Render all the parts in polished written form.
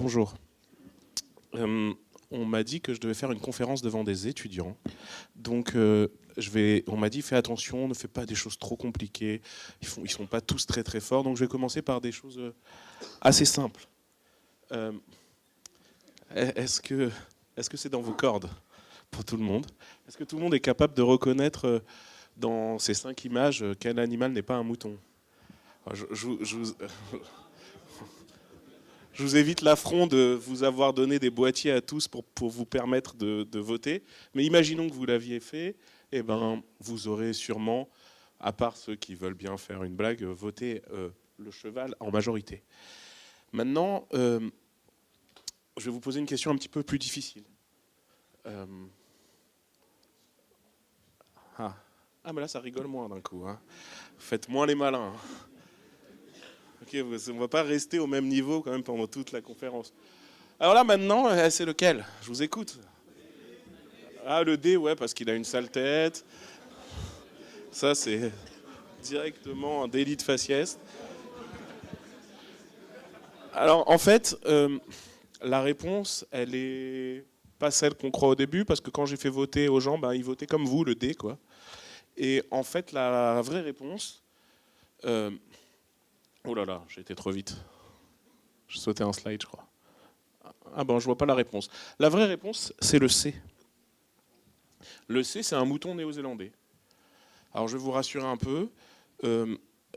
Bonjour. On m'a dit que je devais faire une conférence devant des étudiants. Donc, on m'a dit fais attention, ne fais pas des choses trop compliquées. Ils sont pas tous très très forts. Donc, je vais commencer par des choses assez simples. Est-ce que c'est dans vos cordes pour tout le monde? Est-ce que tout le monde est capable de reconnaître dans ces 5 images quel animal n'est pas un mouton? Je vous évite l'affront de vous avoir donné des boîtiers à tous pour vous permettre de voter. Mais imaginons que vous l'aviez fait, eh ben, vous aurez sûrement, à part ceux qui veulent bien faire une blague, voté le cheval en majorité. Maintenant, je vais vous poser une question un petit peu plus difficile. Mais là, ça rigole moins d'un coup. Hein. Faites moins les malins. Hein. Okay, on ne va pas rester au même niveau quand même pendant toute la conférence. Alors là, maintenant, c'est lequel? Je vous écoute. Ah, le D, ouais, parce qu'il a une sale tête. Ça, c'est directement un délit de faciès. Alors, en fait, la réponse, elle est pas celle qu'on croit au début, parce que quand j'ai fait voter aux gens, ils votaient comme vous, le D, quoi. Et en fait, la vraie réponse... Oh là là, j'ai été trop vite. J'ai sauté un slide, je crois. Ah bon, je vois pas la réponse. La vraie réponse, c'est le C. Le C, c'est un mouton néo-zélandais. Alors, je vais vous rassurer un peu.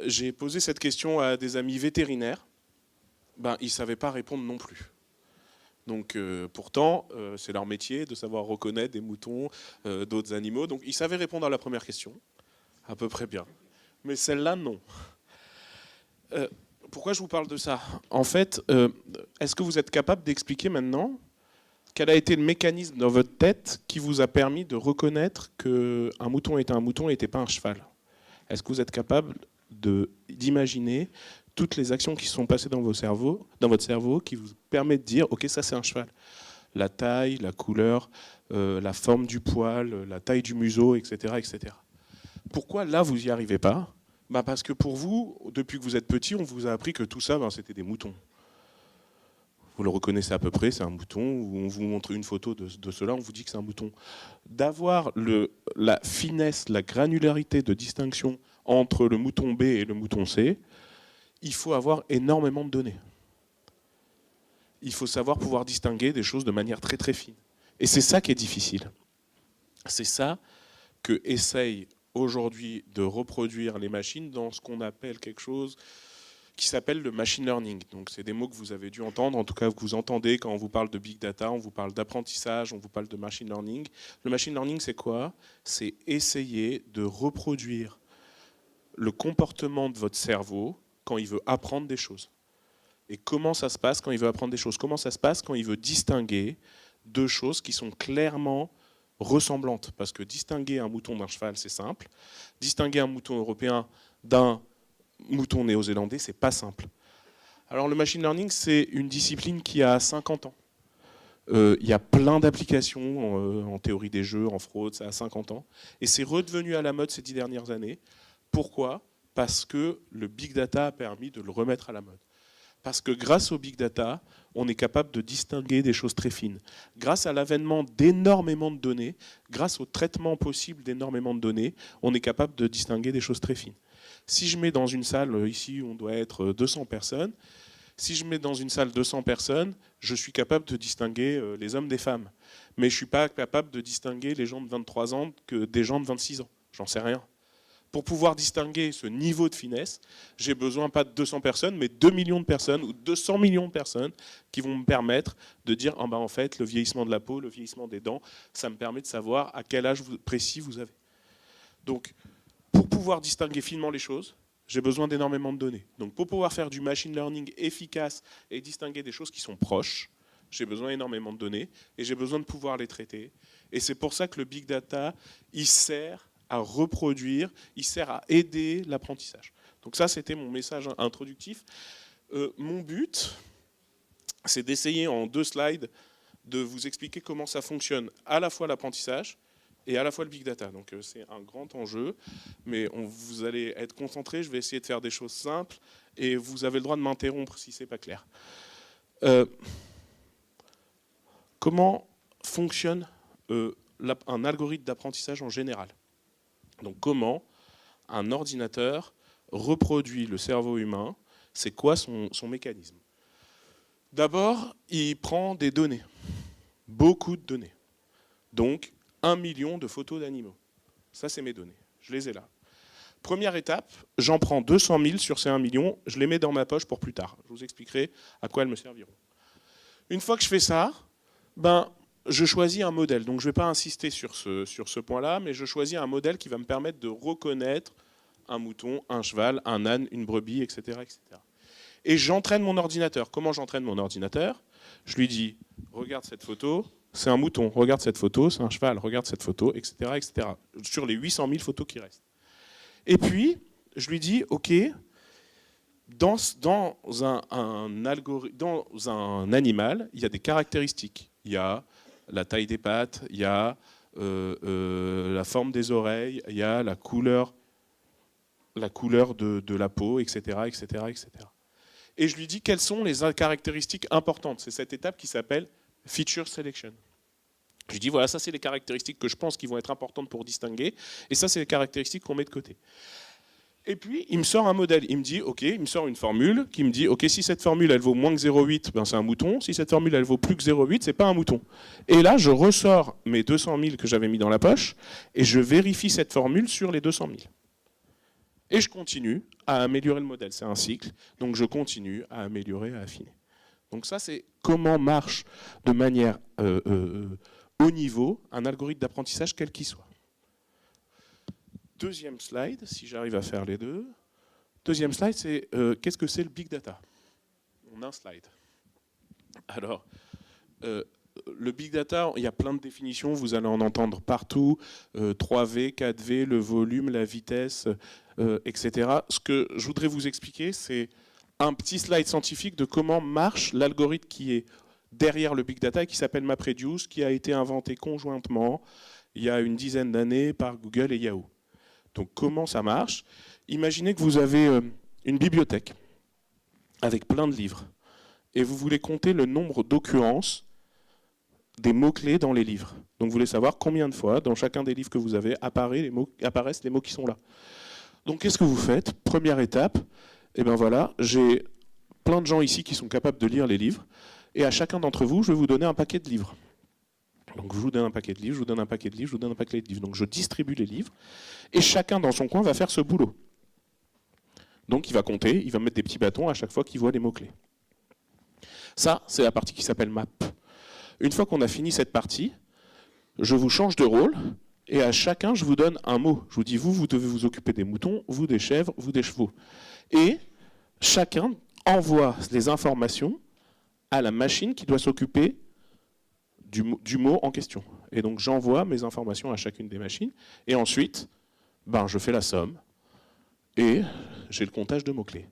J'ai posé cette question à des amis vétérinaires. Ils ne savaient pas répondre non plus. Donc, pourtant, c'est leur métier de savoir reconnaître des moutons, d'autres animaux. Donc, ils savaient répondre à la première question, à peu près bien. Mais celle-là, non. Pourquoi je vous parle de ça? En fait, est-ce que vous êtes capable d'expliquer maintenant quel a été le mécanisme dans votre tête qui vous a permis de reconnaître qu'un mouton était un mouton et n'était pas un cheval? Est-ce que vous êtes capable d'imaginer toutes les actions qui se sont passées dans votre cerveau qui vous permettent de dire « Ok, ça c'est un cheval ». La taille, la couleur, la forme du poil, la taille du museau, etc. etc. Pourquoi là vous n'y arrivez pas? Parce que pour vous, depuis que vous êtes petit, on vous a appris que tout ça, c'était des moutons. Vous le reconnaissez à peu près, c'est un mouton, ou on vous montre une photo de cela, on vous dit que c'est un mouton. D'avoir la finesse, la granularité de distinction entre le mouton B et le mouton C, il faut avoir énormément de données. Il faut savoir pouvoir distinguer des choses de manière très très fine. Et c'est ça qui est difficile. C'est ça que essayent aujourd'hui de reproduire les machines dans ce qu'on appelle quelque chose qui s'appelle le machine learning. Donc c'est des mots que vous avez dû entendre, en tout cas que vous entendez quand on vous parle de big data, on vous parle d'apprentissage, on vous parle de machine learning. Le machine learning, c'est quoi? C'est essayer de reproduire le comportement de votre cerveau quand il veut apprendre des choses. Et comment ça se passe quand il veut apprendre des choses? Comment ça se passe quand il veut distinguer deux choses qui sont clairement ressemblantes? Parce que distinguer un mouton d'un cheval, c'est simple. Distinguer un mouton européen d'un mouton néo-zélandais, c'est pas simple. Alors le machine learning, c'est une discipline qui a 50 ans. Il y a plein d'applications en théorie des jeux, en fraude, ça a 50 ans. Et c'est redevenu à la mode ces 10 dernières années. Pourquoi? Parce que le big data a permis de le remettre à la mode. Parce que grâce au big data, on est capable de distinguer des choses très fines. Grâce à l'avènement d'énormément de données, grâce au traitement possible d'énormément de données, on est capable de distinguer des choses très fines. Si je mets dans une salle, ici on doit être 200 personnes, si je mets dans une salle 200 personnes, je suis capable de distinguer les hommes des femmes. Mais je ne suis pas capable de distinguer les gens de 23 ans que des gens de 26 ans. J'en sais rien. Pour pouvoir distinguer ce niveau de finesse, j'ai besoin pas de 200 personnes, mais 2 millions de personnes ou 200 millions de personnes qui vont me permettre de dire en fait, le vieillissement de la peau, le vieillissement des dents, ça me permet de savoir à quel âge précis vous avez. Donc, pour pouvoir distinguer finement les choses, j'ai besoin d'énormément de données. Donc pour pouvoir faire du machine learning efficace et distinguer des choses qui sont proches, j'ai besoin d'énormément de données et j'ai besoin de pouvoir les traiter. Et c'est pour ça que le big data, il sert à reproduire, il sert à aider l'apprentissage. Donc ça, c'était mon message introductif. Mon but, c'est d'essayer en 2 slides de vous expliquer comment ça fonctionne à la fois l'apprentissage et à la fois le big data. Donc c'est un grand enjeu, mais vous allez être concentrés, je vais essayer de faire des choses simples, et vous avez le droit de m'interrompre si c'est pas clair. comment fonctionne un algorithme d'apprentissage en général. Donc comment un ordinateur reproduit le cerveau humain, c'est quoi son mécanisme. D'abord, il prend des données, beaucoup de données. Donc 1 million de photos d'animaux. Ça, c'est mes données, je les ai là. Première étape, j'en prends 200 000 sur ces 1 million, je les mets dans ma poche pour plus tard. Je vous expliquerai à quoi elles me serviront. Une fois que je fais ça, je choisis un modèle. Donc je ne vais pas insister sur ce point-là, mais je choisis un modèle qui va me permettre de reconnaître un mouton, un cheval, un âne, une brebis, etc. etc. Et j'entraîne mon ordinateur. Comment j'entraîne mon ordinateur? Je lui dis, regarde cette photo, c'est un mouton. Regarde cette photo, c'est un cheval. Regarde cette photo, etc. etc. Sur les 800 000 photos qui restent. Et puis, je lui dis, OK, dans un animal, il y a des caractéristiques. Il y a la taille des pattes, il y a la forme des oreilles, il y a la couleur de la peau, etc., etc., etc. Et je lui dis quelles sont les caractéristiques importantes. C'est cette étape qui s'appelle Feature Selection. Je lui dis, voilà, ça c'est les caractéristiques que je pense qui vont être importantes pour distinguer, et ça c'est les caractéristiques qu'on met de côté. Et puis, il me sort un modèle. Il me dit, OK, il me sort une formule qui me dit, OK, si cette formule, elle vaut moins que 0,8, c'est un mouton. Si cette formule, elle vaut plus que 0,8, c'est pas un mouton. Et là, je ressors mes 200 000 que j'avais mis dans la poche et je vérifie cette formule sur les 200 000. Et je continue à améliorer le modèle. C'est un cycle. Donc, je continue à améliorer, à affiner. Donc ça, c'est comment marche de manière haut niveau un algorithme d'apprentissage, quel qu'il soit. Deuxième slide, si j'arrive à faire les deux. Deuxième slide, c'est qu'est-ce que c'est le big data? On a un slide. Alors, le big data, il y a plein de définitions, vous allez en entendre partout. 3V, 4V, le volume, la vitesse, etc. Ce que je voudrais vous expliquer, c'est un petit slide scientifique de comment marche l'algorithme qui est derrière le big data et qui s'appelle MapReduce, qui a été inventé conjointement il y a une dizaine d'années par Google et Yahoo. Donc comment ça marche? Imaginez que vous avez une bibliothèque avec plein de livres et vous voulez compter le nombre d'occurrences des mots-clés dans les livres. Donc vous voulez savoir combien de fois dans chacun des livres que vous avez apparaissent les mots qui sont là. Donc qu'est-ce que vous faites? Première étape, voilà, j'ai plein de gens ici qui sont capables de lire les livres et à chacun d'entre vous, je vais vous donner un paquet de livres. Donc je vous donne un paquet de livres, je vous donne un paquet de livres, je vous donne un paquet de livres. Donc je distribue les livres et chacun dans son coin va faire ce boulot. Donc il va compter, il va mettre des petits bâtons à chaque fois qu'il voit les mots-clés. Ça, c'est la partie qui s'appelle map. Une fois qu'on a fini cette partie, je vous change de rôle et à chacun, je vous donne un mot. Je vous dis, vous devez vous occuper des moutons, vous des chèvres, vous des chevaux. Et chacun envoie les informations à la machine qui doit s'occuper du mot en question. Et donc j'envoie mes informations à chacune des machines et ensuite je fais la somme et j'ai le comptage de mots-clés.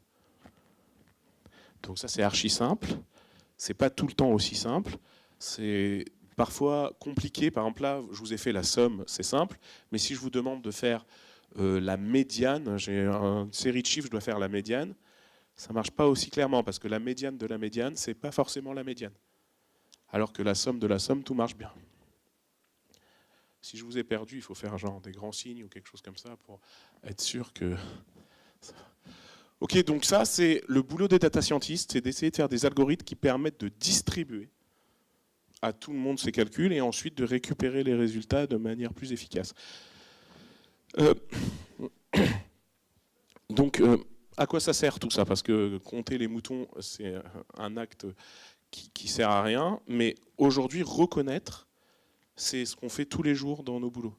Donc ça c'est archi simple, c'est pas tout le temps aussi simple, c'est parfois compliqué. Par exemple là je vous ai fait la somme, c'est simple, mais si je vous demande de faire la médiane, j'ai une série de chiffres, je dois faire la médiane, ça marche pas aussi clairement parce que la médiane de la médiane c'est pas forcément la médiane. Alors que la somme de la somme, tout marche bien. Si je vous ai perdu, il faut faire genre des grands signes ou quelque chose comme ça pour être sûr que... Ok, donc ça, c'est le boulot des data scientists, c'est d'essayer de faire des algorithmes qui permettent de distribuer à tout le monde ces calculs et ensuite de récupérer les résultats de manière plus efficace. Donc, à quoi ça sert tout ça? Parce que compter les moutons, c'est un acte qui sert à rien, mais aujourd'hui, reconnaître, c'est ce qu'on fait tous les jours dans nos boulots.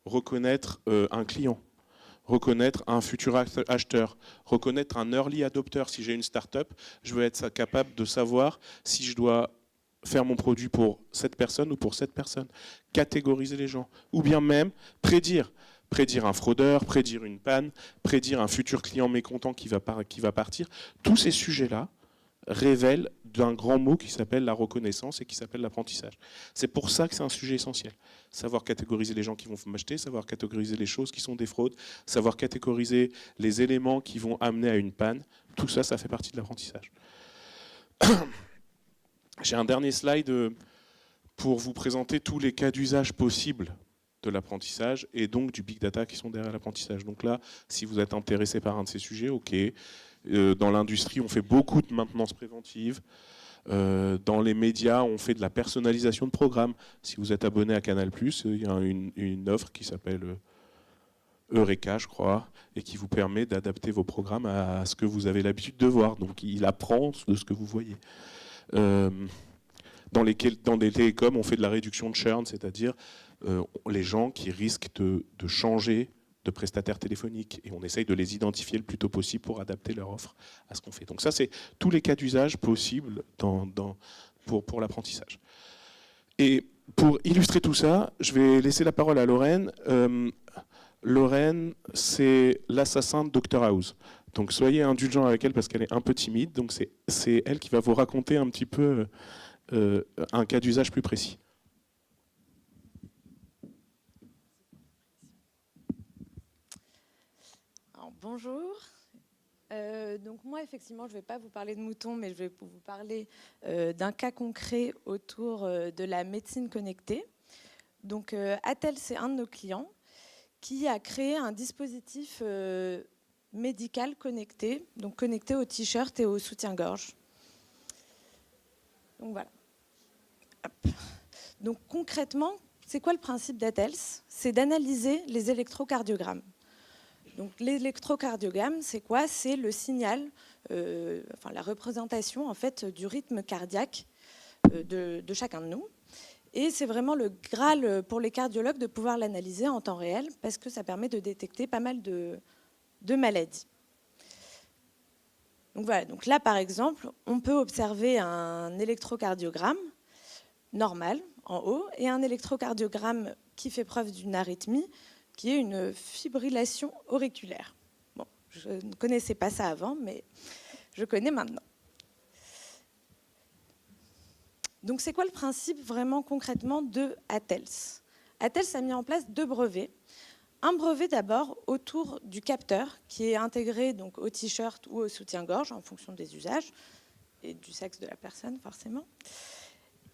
Reconnaître un client, reconnaître un futur acheteur, reconnaître un early adopter. Si j'ai une start-up, je veux être capable de savoir si je dois faire mon produit pour cette personne ou pour cette personne, catégoriser les gens, ou bien même prédire un fraudeur, prédire une panne, prédire un futur client mécontent qui va partir. Tous ces sujets-là révèlent d'un grand mot qui s'appelle la reconnaissance et qui s'appelle l'apprentissage. C'est pour ça que c'est un sujet essentiel. Savoir catégoriser les gens qui vont m'acheter, savoir catégoriser les choses qui sont des fraudes, savoir catégoriser les éléments qui vont amener à une panne, tout ça, ça fait partie de l'apprentissage. J'ai un dernier slide pour vous présenter tous les cas d'usage possibles de l'apprentissage et donc du big data qui sont derrière l'apprentissage. Donc là, si vous êtes intéressé par un de ces sujets, ok. Dans l'industrie, on fait beaucoup de maintenance préventive. Dans les médias, on fait de la personnalisation de programmes. Si vous êtes abonné à Canal+, il y a une offre qui s'appelle Eureka, je crois, et qui vous permet d'adapter vos programmes à ce que vous avez l'habitude de voir. Donc il apprend de ce que vous voyez. Dans les télécoms, on fait de la réduction de churn, c'est-à-dire les gens qui risquent de changer de prestataire téléphonique, et on essaye de les identifier le plus tôt possible pour adapter leur offre à ce qu'on fait. Donc ça, c'est tous les cas d'usage possibles pour l'apprentissage. Et pour illustrer tout ça, je vais laisser la parole à Lorraine. Lorraine, c'est l'assassin de Dr House. Donc soyez indulgents avec elle parce qu'elle est un peu timide. Donc c'est elle qui va vous raconter un petit peu un cas d'usage plus précis. Alors, bonjour. Donc moi, effectivement, je ne vais pas vous parler de moutons, mais je vais vous parler d'un cas concret autour de la médecine connectée. Donc Atel, c'est un de nos clients qui a créé un dispositif médical connecté, donc connecté au t-shirt et au soutien-gorge. Donc voilà. Hop. Donc concrètement, c'est quoi le principe d'Atel? C'est d'analyser les électrocardiogrammes. Donc l'électrocardiogramme, c'est quoi? C'est le signal, la représentation en fait du rythme cardiaque de chacun de nous. Et c'est vraiment le Graal pour les cardiologues de pouvoir l'analyser en temps réel parce que ça permet de détecter pas mal de maladies. Donc voilà, donc là par exemple, on peut observer un électrocardiogramme normal en haut et un électrocardiogramme qui fait preuve d'une arythmie, qui est une fibrillation auriculaire. Bon, je ne connaissais pas ça avant, mais je connais maintenant. Donc c'est quoi le principe vraiment concrètement de Atels? Atels a mis en place 2 brevets. Un brevet d'abord autour du capteur qui est intégré donc au t-shirt ou au soutien-gorge en fonction des usages et du sexe de la personne forcément,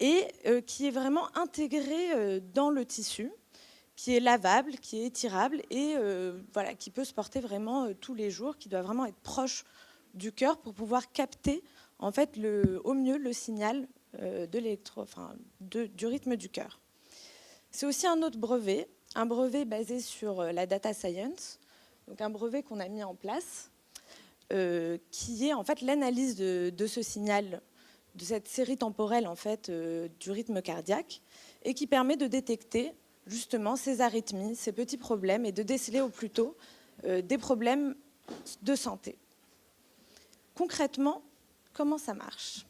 et qui est vraiment intégré dans le tissu, qui est lavable, qui est étirable et qui peut se porter vraiment tous les jours, qui doit vraiment être proche du cœur pour pouvoir capter en fait au mieux le signal du rythme du cœur. C'est aussi un autre brevet, un brevet basé sur la data science, donc un brevet qu'on a mis en place, qui est en fait l'analyse de ce signal, de cette série temporelle en fait du rythme cardiaque, et qui permet de détecter justement ces arythmies, ces petits problèmes, et de déceler au plus tôt des problèmes de santé. Concrètement, comment ça marche?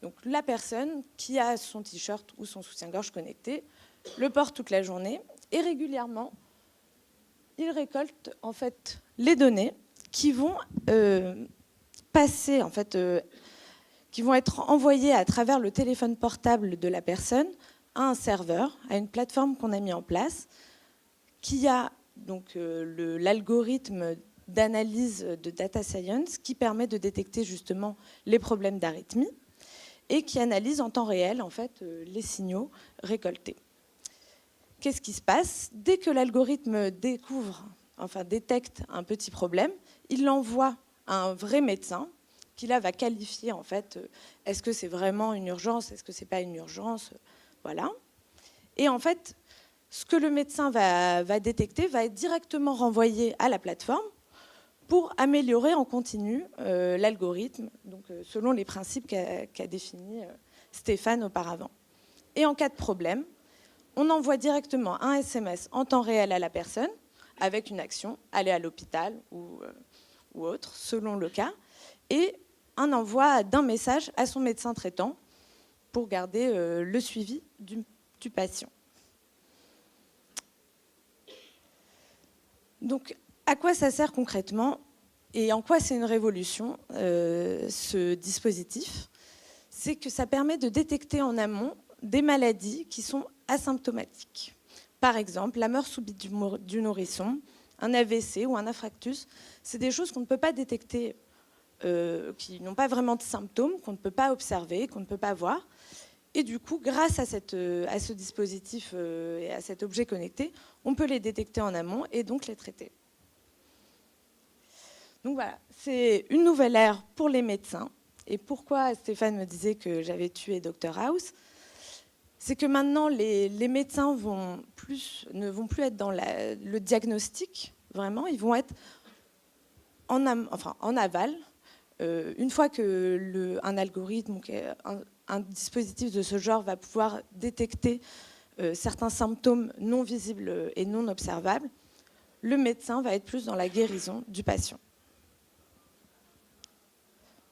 Donc la personne qui a son t-shirt ou son soutien-gorge connecté le porte toute la journée et régulièrement, il récolte en fait les données qui vont passer en fait, qui vont être envoyées à travers le téléphone portable de la personne à un serveur, à une plateforme qu'on a mis en place, qui a donc l'algorithme d'analyse de data science qui permet de détecter justement les problèmes d'arythmie et qui analyse en temps réel en fait, les signaux récoltés. Qu'est-ce qui se passe? Dès que l'algorithme détecte un petit problème, il l'envoie à un vrai médecin qui là va qualifier en fait, est-ce que c'est vraiment une urgence, est-ce que c'est pas une urgence, voilà. Et en fait, ce que le médecin va détecter va être directement renvoyé à la plateforme pour améliorer en continu l'algorithme, donc selon les principes qu'a définis Stéphane auparavant. Et en cas de problème, on envoie directement un SMS en temps réel à la personne avec une action, aller à l'hôpital ou autre, selon le cas, et un envoi d'un message à son médecin traitant pour garder le suivi du patient. Donc, à quoi ça sert concrètement et en quoi c'est une révolution, ce dispositif? C'est que ça permet de détecter en amont des maladies qui sont asymptomatiques. Par exemple, la mort subite du nourrisson, un AVC ou un infarctus, c'est des choses qu'on ne peut pas détecter, qui n'ont pas vraiment de symptômes, qu'on ne peut pas observer, qu'on ne peut pas voir. Et du coup, grâce à ce dispositif et à cet objet connecté, on peut les détecter en amont et donc les traiter. Donc voilà, c'est une nouvelle ère pour les médecins. Et pourquoi Stéphane me disait que j'avais tué Dr House? C'est que maintenant, les médecins ne vont plus être dans le diagnostic, vraiment, ils vont être en aval. Une fois que un algorithme, un dispositif de ce genre va pouvoir détecter certains symptômes non visibles et non observables, le médecin va être plus dans la guérison du patient.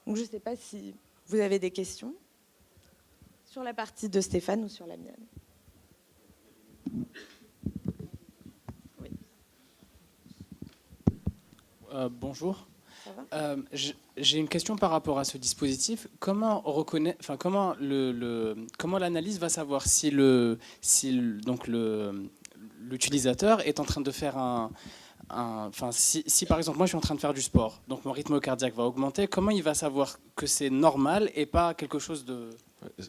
Donc je ne sais pas si vous avez des questions sur la partie de Stéphane ou sur la mienne. Oui. Bonjour. Ça va ? J'ai une question par rapport à ce dispositif. Comment l'analyse va savoir si l'utilisateur est en train de faire si par exemple moi je suis en train de faire du sport, donc mon rythme cardiaque va augmenter, comment il va savoir que c'est normal et pas quelque chose de...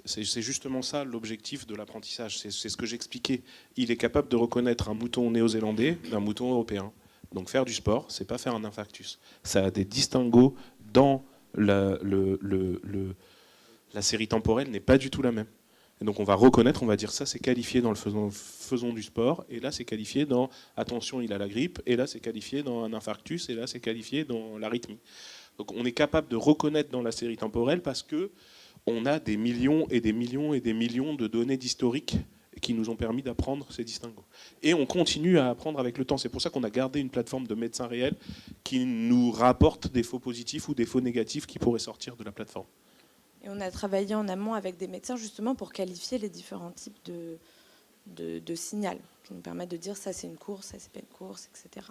C'est justement ça l'objectif de l'apprentissage, c'est ce que j'expliquais. Il est capable de reconnaître un mouton néo-zélandais d'un mouton européen. Donc faire du sport, c'est pas faire un infarctus. Ça a des distinguos dans la série temporelle n'est pas du tout la même. Et donc on va reconnaître, on va dire ça c'est qualifié dans le faisons du sport, et là c'est qualifié dans attention il a la grippe, et là c'est qualifié dans un infarctus, et là c'est qualifié dans l'arythmie. Donc on est capable de reconnaître dans la série temporelle parce que on a des millions et des millions et des millions de données d'historique qui nous ont permis d'apprendre ces distinguos. Et on continue à apprendre avec le temps. C'est pour ça qu'on a gardé une plateforme de médecins réels qui nous rapporte des faux positifs ou des faux négatifs qui pourraient sortir de la plateforme. Et on a travaillé en amont avec des médecins justement pour qualifier les différents types de signal, qui nous permettent de dire ça c'est une course, ça c'est pas une course, etc.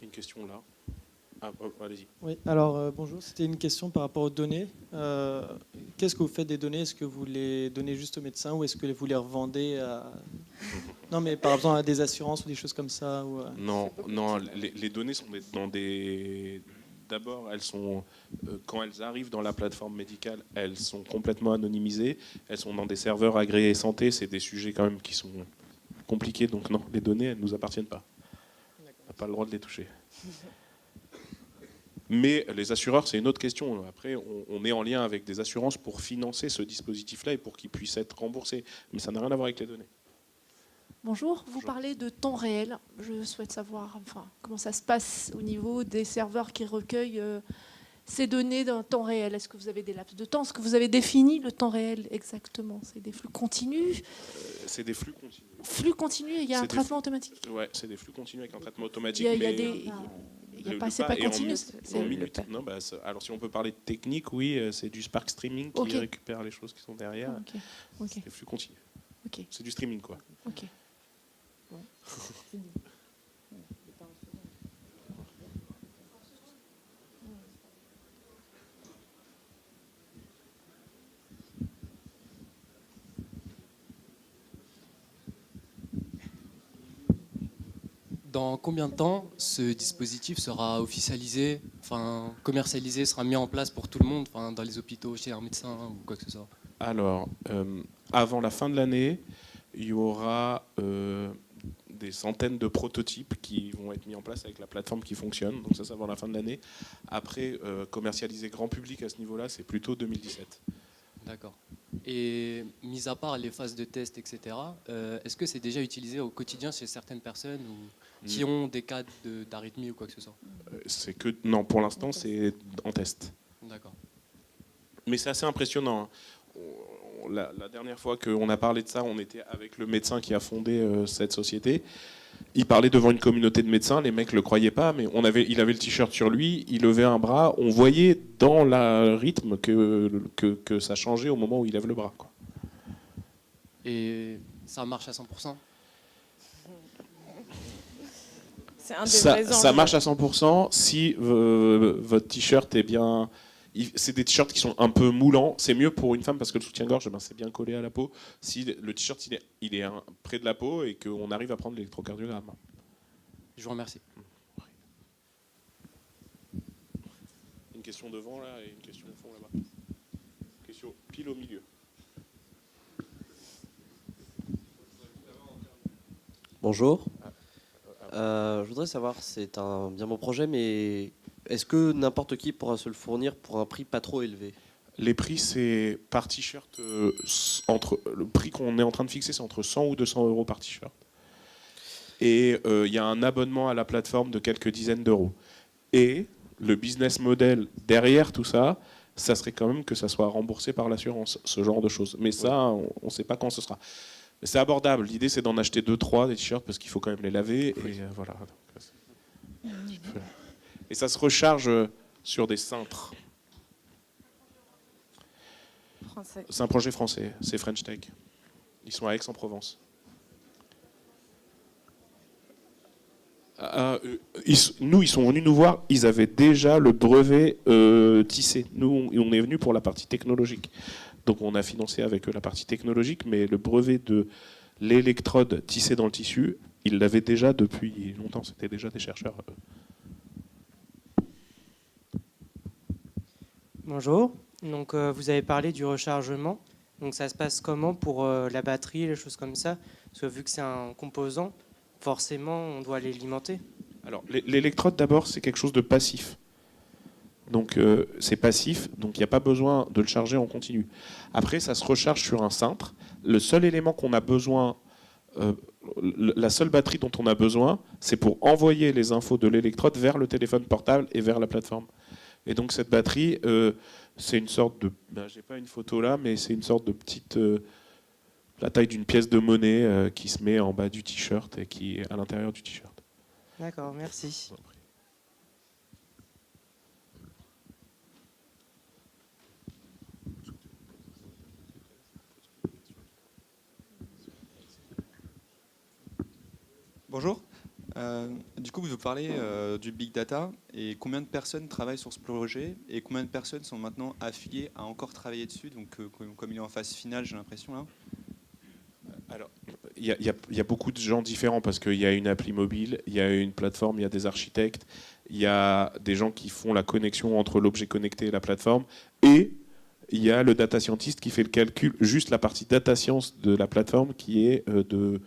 Une question là. Ah, allez-y. Oui, alors bonjour, c'était une question par rapport aux données. Qu'est-ce que vous faites des données? Est-ce que vous les donnez juste aux médecins ou est-ce que vous les revendez à... Non, mais par exemple à des assurances ou des choses comme ça ou... Non, les données sont dans des... D'abord, elles sont, quand elles arrivent dans la plateforme médicale, elles sont complètement anonymisées. Elles sont dans des serveurs agréés santé. C'est des sujets quand même qui sont compliqués. Donc non, les données, elles ne nous appartiennent pas. On n'a pas le droit de les toucher. Mais les assureurs, c'est une autre question. Après, on est en lien avec des assurances pour financer ce dispositif-là et pour qu'il puisse être remboursé. Mais ça n'a rien à voir avec les données. Bonjour, vous parlez de temps réel. Je souhaite savoir comment ça se passe au niveau des serveurs qui recueillent ces données d'un temps réel. Est-ce que vous avez des laps de temps? Est-ce que vous avez défini le temps réel exactement? C'est des flux continus? C'est des flux continus. Flux continus et il y a un traitement automatique? Oui, c'est des flux continus avec un traitement automatique. C'est pas continu. En minutes. Non, alors si on peut parler de technique, oui, c'est du Spark Streaming qui récupère les choses qui sont derrière. C'est des flux continus. C'est du streaming, quoi. Ok. Dans combien de temps ce dispositif sera officialisé, commercialisé, sera mis en place pour tout le monde, dans les hôpitaux, chez un médecin ou quoi que ce soit? Alors, avant la fin de l'année, il y aura des centaines de prototypes qui vont être mis en place avec la plateforme qui fonctionne. Donc ça, c'est avant la fin de l'année. Après, commercialiser grand public à ce niveau-là, c'est plutôt 2017. D'accord. Et mis à part les phases de test, etc., est-ce que c'est déjà utilisé au quotidien chez certaines personnes qui ont des cas d'arythmie ou quoi que ce soit? Non, pour l'instant, c'est en test. D'accord. Mais c'est assez impressionnant. La dernière fois qu'on a parlé de ça, on était avec le médecin qui a fondé cette société. Il parlait devant une communauté de médecins, les mecs ne le croyaient pas, mais il avait le t-shirt sur lui, il levait un bras, on voyait dans le rythme que ça changeait au moment où il lève le bras, quoi. Et ça marche à 100%? Ça marche à 100% si votre t-shirt est bien... C'est des t-shirts qui sont un peu moulants. C'est mieux pour une femme parce que le soutien-gorge, c'est bien collé à la peau. Si le t-shirt il est près de la peau et qu'on arrive à prendre l'électrocardiogramme. Je vous remercie. Une question devant là et une question au fond là-bas. pile au milieu. Bonjour. Je voudrais savoir, c'est un bien beau projet, mais est-ce que n'importe qui pourra se le fournir pour un prix pas trop élevé? Les prix, c'est par t-shirt, le prix qu'on est en train de fixer, c'est entre 100 ou 200 euros par t-shirt. Et il y a un abonnement à la plateforme de quelques dizaines d'euros. Et le business model derrière tout ça, ça serait quand même que ça soit remboursé par l'assurance, ce genre de choses. Mais ça, on ne sait pas quand ce sera. Mais c'est abordable. L'idée, c'est d'en acheter 2-3 des t-shirts parce qu'il faut quand même les laver. Et voilà. Et ça se recharge sur des cintres. Français. C'est un projet français, c'est French Tech. Ils sont à Aix-en-Provence. Ils sont venus nous voir, ils avaient déjà le brevet tissé. Nous, on est venus pour la partie technologique. Donc on a financé avec eux la partie technologique, mais le brevet de l'électrode tissée dans le tissu, ils l'avaient déjà depuis longtemps. C'était déjà des chercheurs. Bonjour. Donc, vous avez parlé du rechargement. Donc, ça se passe comment pour la batterie, les choses comme ça? Parce que vu que c'est un composant, forcément, on doit l'alimenter. Alors, l'électrode, d'abord, c'est quelque chose de passif. Donc, c'est passif, donc il n'y a pas besoin de le charger en continu. Après, ça se recharge sur un cintre. Le seul élément qu'on a besoin, la seule batterie dont on a besoin, c'est pour envoyer les infos de l'électrode vers le téléphone portable et vers la plateforme. Et donc cette batterie, c'est une sorte de... j'ai pas une photo là, mais c'est une sorte de petite... la taille d'une pièce de monnaie qui se met en bas du t-shirt et qui est à l'intérieur du t-shirt. D'accord, merci. Bonjour. Du coup, vous parlez du big data et combien de personnes travaillent sur ce projet et combien de personnes sont maintenant affiliées à encore travailler dessus, donc comme il est en phase finale, j'ai l'impression là. Alors, il y a beaucoup de gens différents parce qu'il y a une appli mobile, il y a une plateforme, il y a des architectes, il y a des gens qui font la connexion entre l'objet connecté et la plateforme, et il y a le data scientist qui fait le calcul, juste la partie data science de la plateforme qui est de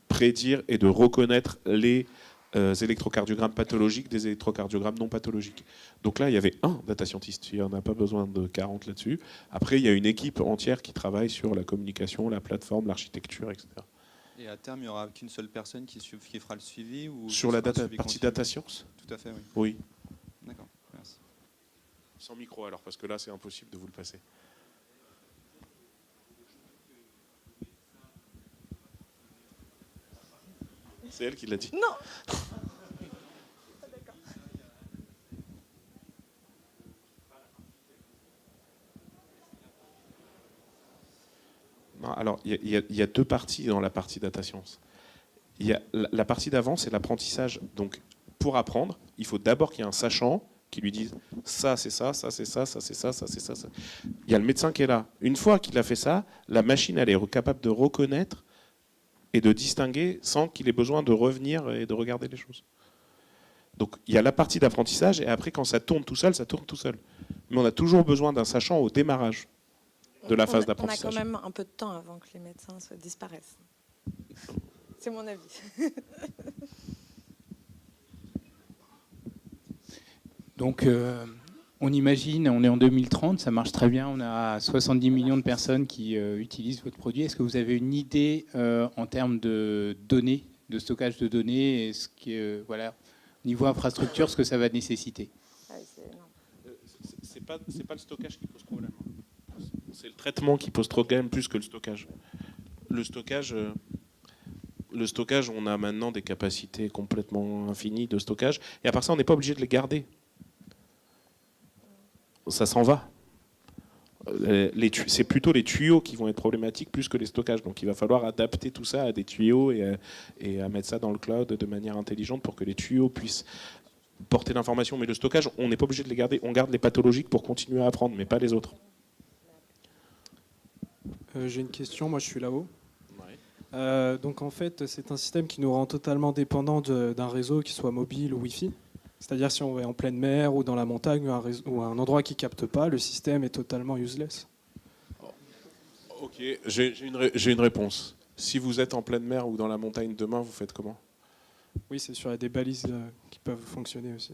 prédire et de reconnaître les électrocardiogrammes pathologiques des électrocardiogrammes non pathologiques. Donc là, il y avait un data scientist, il n'y en a pas besoin de 40 là-dessus. Après, il y a une équipe entière qui travaille sur la communication, la plateforme, l'architecture, etc. Et à terme, il n'y aura qu'une seule personne qui fera le suivi ou Sur la partie data science ? Tout à fait, oui. Oui. D'accord, merci. Sans micro alors, parce que là, c'est impossible de vous le passer. C'est elle qui l'a dit. Non. Non, alors, il y a deux parties dans la partie data science. Il y a la partie d'avant, c'est l'apprentissage. Donc, pour apprendre, il faut d'abord qu'il y ait un sachant qui lui dise ça, c'est ça, ça, c'est ça, ça, c'est ça, ça, c'est ça, ça. Il y a le médecin qui est là. Une fois qu'il a fait ça, la machine, elle est capable de reconnaître et de distinguer sans qu'il ait besoin de revenir et de regarder les choses. Donc il y a la partie d'apprentissage et après quand ça tourne tout seul, ça tourne tout seul. Mais on a toujours besoin d'un sachant au démarrage de la phase d'apprentissage. On a quand même un peu de temps avant que les médecins disparaissent. C'est mon avis. Donc on imagine, on est en 2030, ça marche très bien, on a 70 millions de personnes qui utilisent votre produit. Est-ce que vous avez une idée en termes de données, de stockage de données, et ce qui voilà, niveau infrastructure, ce que ça va nécessiter? C'est pas le stockage qui pose problème. C'est le traitement qui pose problème plus que le stockage. Le stockage, on a maintenant des capacités complètement infinies de stockage. Et à part ça, on n'est pas obligé de les garder. Ça s'en va. C'est plutôt les tuyaux qui vont être problématiques plus que les stockages. Donc il va falloir adapter tout ça à des tuyaux et à mettre ça dans le cloud de manière intelligente pour que les tuyaux puissent porter l'information. Mais le stockage, on n'est pas obligé de les garder. On garde les pathologiques pour continuer à apprendre, mais pas les autres. J'ai une question, moi je suis là-haut. Ouais. Donc en fait, c'est un système qui nous rend totalement dépendants d'un réseau, qui soit mobile ou Wi-Fi. C'est-à-dire si on est en pleine mer ou dans la montagne ou un endroit qui capte pas, le système est totalement useless. Ok, j'ai une réponse. Si vous êtes en pleine mer ou dans la montagne demain, vous faites comment? Oui, c'est sûr, il y a des balises qui peuvent fonctionner aussi.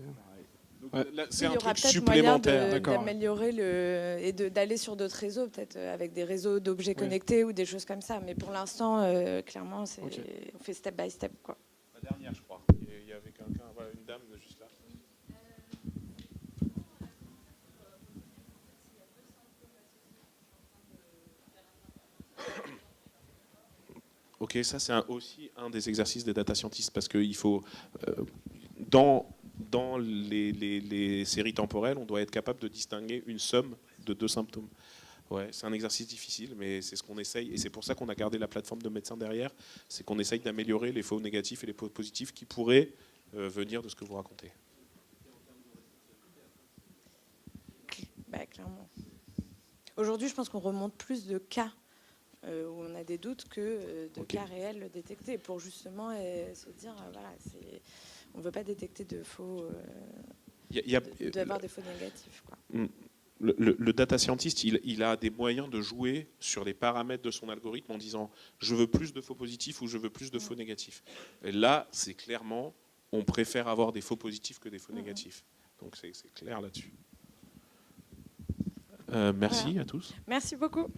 Ouais. Là, c'est Il y un aura truc peut-être supplémentaire. moyen D'accord. d'améliorer et d'aller sur d'autres réseaux, peut-être avec des réseaux d'objets connectés ou des choses comme ça. Mais pour l'instant, clairement, on fait step by step, quoi. La dernière, je crois. Il y avait quelqu'un, voilà, une dame juste là. Ok, ça c'est aussi un des exercices des data scientists parce qu'il faut, dans les séries temporelles, on doit être capable de distinguer une somme de deux symptômes. Ouais, c'est un exercice difficile, mais c'est ce qu'on essaye, et c'est pour ça qu'on a gardé la plateforme de médecins derrière, c'est qu'on essaye d'améliorer les faux négatifs et les faux positifs qui pourraient venir de ce que vous racontez. Bah, clairement. Aujourd'hui, je pense qu'on remonte plus de cas où on a des doutes que de cas réels détectés, pour justement se dire, voilà, on ne veut pas détecter de faux, d'avoir des faux négatifs, quoi. Le data scientist, il a des moyens de jouer sur les paramètres de son algorithme en disant je veux plus de faux positifs ou je veux plus de faux négatifs. Et là, c'est clairement, on préfère avoir des faux positifs que des faux négatifs. Donc c'est clair là-dessus. Merci à tous. Merci beaucoup.